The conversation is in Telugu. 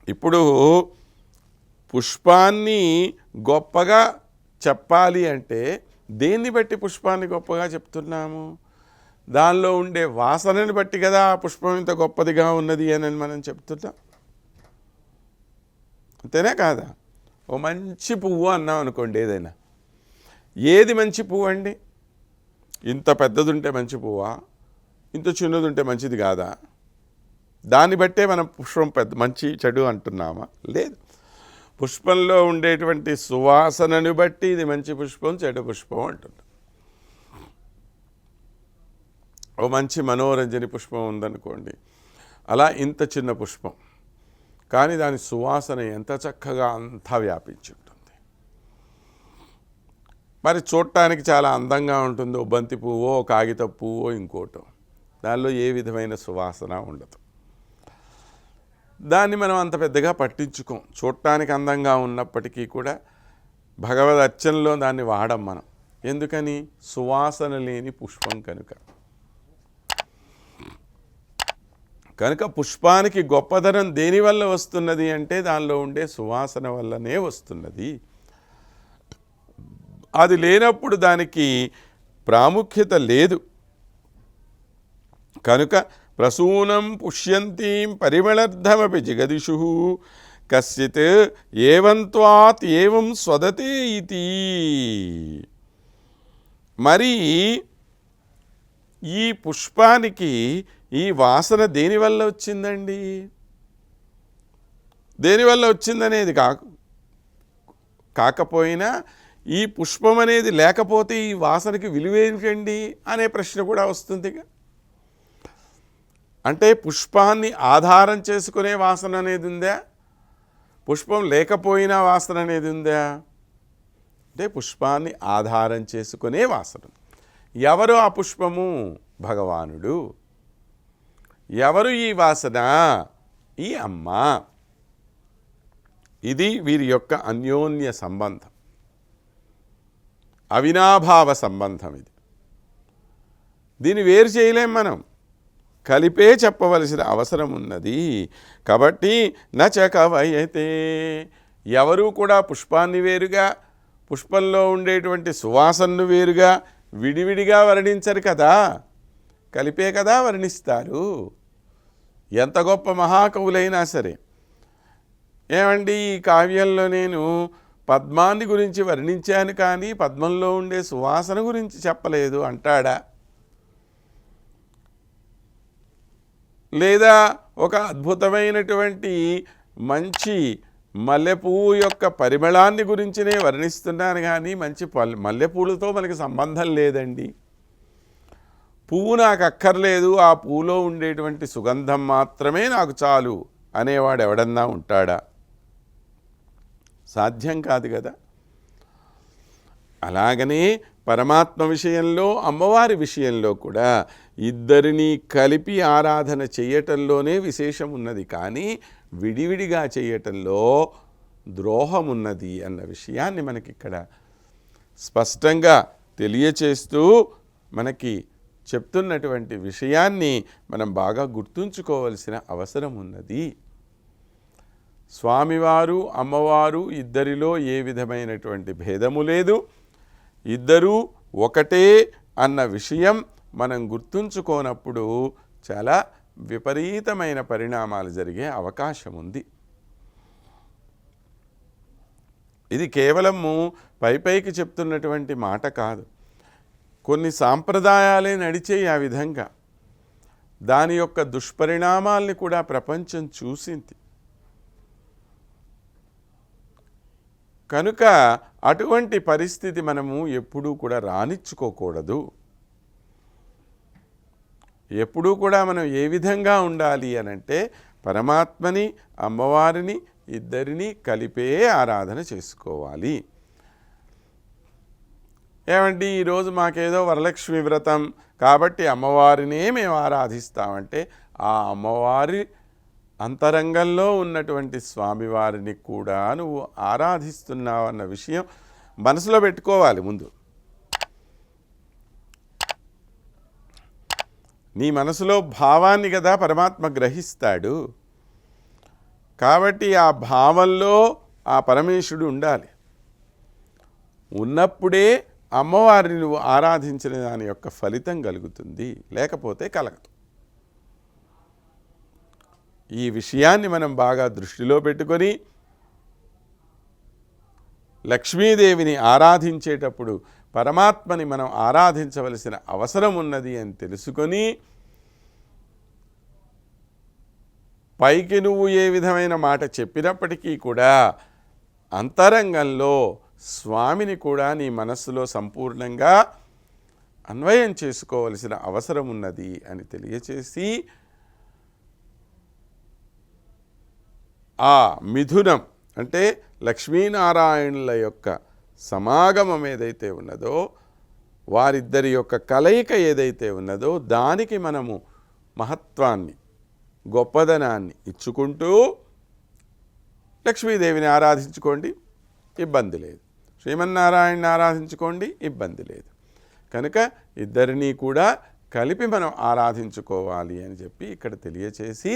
ఇప్పుడు పుష్పాన్ని గొప్పగా చెప్పాలి అంటే దేన్ని బట్టి పుష్పాన్ని గొప్పగా చెప్తున్నాము? దానిలో ఉండే వాసనని బట్టి కదా ఆ పుష్పం ఇంత గొప్పదిగా ఉన్నది అని మనం చెప్తున్నాం. అంతేనా కాదా? ఓ మంచి పువ్వు అన్నాం అనుకోండి, ఏదైనా ఏది మంచి పువ్వు అండి? ఇంత పెద్దది ఉంటే మంచి పువ్వా, ఇంత చిన్నది ఉంటే మంచిది కాదా? దాన్ని బట్టే మనం పుష్పం పెద్ద మంచి చెడు అంటున్నామా? లేదు. పుష్పంలో ఉండేటువంటి సువాసనను బట్టి ఇది మంచి పుష్పం చెడు పుష్పం అంటున్నాం. ఓ మంచి మనోరంజని పుష్పం ఉందనుకోండి, అలా ఇంత చిన్న పుష్పం, కానీ దాని సువాసన ఎంత చక్కగా అంతా వ్యాపించి ఉంటుంది. మరి చూడటానికి చాలా అందంగా ఉంటుందో బంతి పువ్వో కాగిత పువ్వో ఇంకోటో, దానిలో ఏ విధమైన సువాసన ఉండదు. దాన్ని మనం అంత పెద్దగా పట్టించుకోం. చూడటానికి అందంగా ఉన్నప్పటికీ కూడా భగవద్ అర్చనలో దాన్ని వాడం మనం. ఎందుకని? సువాసన లేని పుష్పం కనుక పుష్పానికి గొప్పదనం దేనివల్ల వస్తున్నది అంటే దానిలో ఉండే సువాసన వల్లనే వస్తున్నది. అది లేనప్పుడు దానికి ప్రాముఖ్యత లేదు. కనుక ప్రసూనం పుష్యంతీం పరిమళర్థమపి జగదిషు కశ్చిత్ ఏవంత్వాత్ ఏవం స్వదతే ఇతి. మరి ఈ పుష్పానికి ఈ వాసన దేనివల్ల వచ్చిందండి? దేనివల్ల వచ్చిందనేది కాకపోయినా ఈ పుష్పం అనేది లేకపోతే ఈ వాసనకి విలువేంటండి అనే ప్రశ్న కూడా వస్తుందిగా. అంటే పుష్పాన్ని ఆధారం చేసుకునే వాసన అనేది ఉందా? పుష్పం లేకపోయినా వాసన అనేది ఉందా? అంటే పుష్పాన్ని ఆధారం చేసుకునే వాసన. ఎవరు ఆ పుష్పము? భగవానుడు. ఎవరు ఈ వాసన? ఈ అమ్మ. ఇది వీరి యొక్క అన్యోన్య సంబంధం, అవినాభావ సంబంధం. దీన్ని వేరు చేయలేం మనం, కలిపే చెప్పవలసిన అవసరం ఉన్నది. కాబట్టి నచకవయతే, ఎవరూ కూడా పుష్పాన్ని వేరుగా, పుష్పంలో ఉండేటువంటి సువాసనను వేరుగా విడివిడిగా వర్ణించరు కదా, కలిపే కదా వర్ణిస్తారు. ఎంత గొప్ప మహాకవులైనా సరే. ఏమండి, ఈ కావ్యంలో నేను పద్మాన్ని గురించి వర్ణించాను కానీ పద్మంలో ఉండే సువాసన గురించి చెప్పలేదు అంటాడా? లేదా ఒక అద్భుతమైనటువంటి మంచి మల్లెపువ్వు యొక్క పరిమళాన్ని గురించినే వర్ణిస్తున్నాను కానీ మంచి మల్లెపూలతో మనకి సంబంధం లేదండి, పువ్వు నాకు అక్కర్లేదు, ఆ పువ్వులో ఉండేటువంటి సుగంధం మాత్రమే నాకు చాలు అనేవాడు ఎవడన్నా ఉంటాడా? సాధ్యం కాదు కదా. అలాగనే పరమాత్మ విషయంలో, అమ్మవారి విషయంలో కూడా ఇద్దరినీ కలిపి ఆరాధన చేయటంలోనే విశేషం ఉన్నది, కానీ విడివిడిగా చేయటంలో ద్రోహం ఉన్నది అన్న విషయాన్ని మనకి ఇక్కడ స్పష్టంగా తెలియచేస్తూ మనకి చెప్తున్నటువంటి విషయాన్ని మనం బాగా గుర్తుంచుకోవలసిన అవసరం ఉన్నది. స్వామివారు అమ్మవారు ఇద్దరిలో ఏ విధమైనటువంటి భేదము లేదు, ఇద్దరూ ఒకటే అన్న విషయం మనం గుర్తుంచుకోనప్పుడు చాలా విపరీతమైన పరిణామాలు జరిగే అవకాశం ఉంది. ఇది కేవలము పైకి చెప్తున్నటువంటి మాట కాదు. కొన్ని సాంప్రదాయాలే నడిచేయి ఆ విధంగా. దాని యొక్క దుష్పరిణామాల్ని కూడా ప్రపంచం చూసింది. కనుక అటువంటి పరిస్థితి మనము ఎప్పుడూ కూడా రానిచ్చుకోకూడదు. ఎప్పుడూ కూడా మనం ఏ విధంగా ఉండాలి అనంటే పరమాత్మని అమ్మవారిని ఇద్దరిని కలిపే ఆరాధన చేసుకోవాలి. ఏమండి, ఈరోజు మాకేదో వరలక్ష్మి వ్రతం కాబట్టి అమ్మవారినే మేము ఆరాధిస్తామంటే ఆ అమ్మవారి అంతరంగంలో ఉన్నటువంటి స్వామివారిని కూడా నువ్వు ఆరాధిస్తున్నావు అన్న విషయం మనసులో పెట్టుకోవాలి. ముందు నీ మనసులో భావాన్ని కదా పరమాత్మ గ్రహిస్తాడు. కాబట్టి ఆ భావంలో ఆ పరమేశ్వరుడు ఉండాలి. ఉన్నప్పుడే అమ్మవారిని నువ్వు ఆరాధించిన దాని యొక్క ఫలితం కలుగుతుంది, లేకపోతే కలగదు. ఈ విషయాన్ని మనం బాగా దృష్టిలో పెట్టుకొని లక్ష్మీదేవిని ఆరాధించేటప్పుడు పరమాత్మని మనం ఆరాధించవలసిన అవసరం ఉన్నది అని తెలుసుకొని, పైకి నువ్వు ఏ విధమైన మాట చెప్పినప్పటికీ కూడా అంతరంగంలో స్వామిని కూడా నీ మనస్సులో సంపూర్ణంగా అన్వయం చేసుకోవలసిన అవసరం ఉన్నది అని తెలియచేసి, ఆ మిథునం అంటే లక్ష్మీనారాయణుల యొక్క సమాగమం ఏదైతే ఉన్నదో, వారిద్దరి యొక్క కలయిక ఏదైతే ఉన్నదో, దానికి మనము మహత్వాన్ని, గొప్పదనాన్ని ఇచ్చుకుంటూ లక్ష్మీదేవిని ఆరాధించుకోండి, ఇబ్బంది లేదు. శ్రీమన్నారాయణని ఆరాధించుకోండి, ఇబ్బంది లేదు. కనుక ఇద్దరినీ కూడా కలిపి మనం ఆరాధించుకోవాలి అని చెప్పి ఇక్కడ తెలియచేసి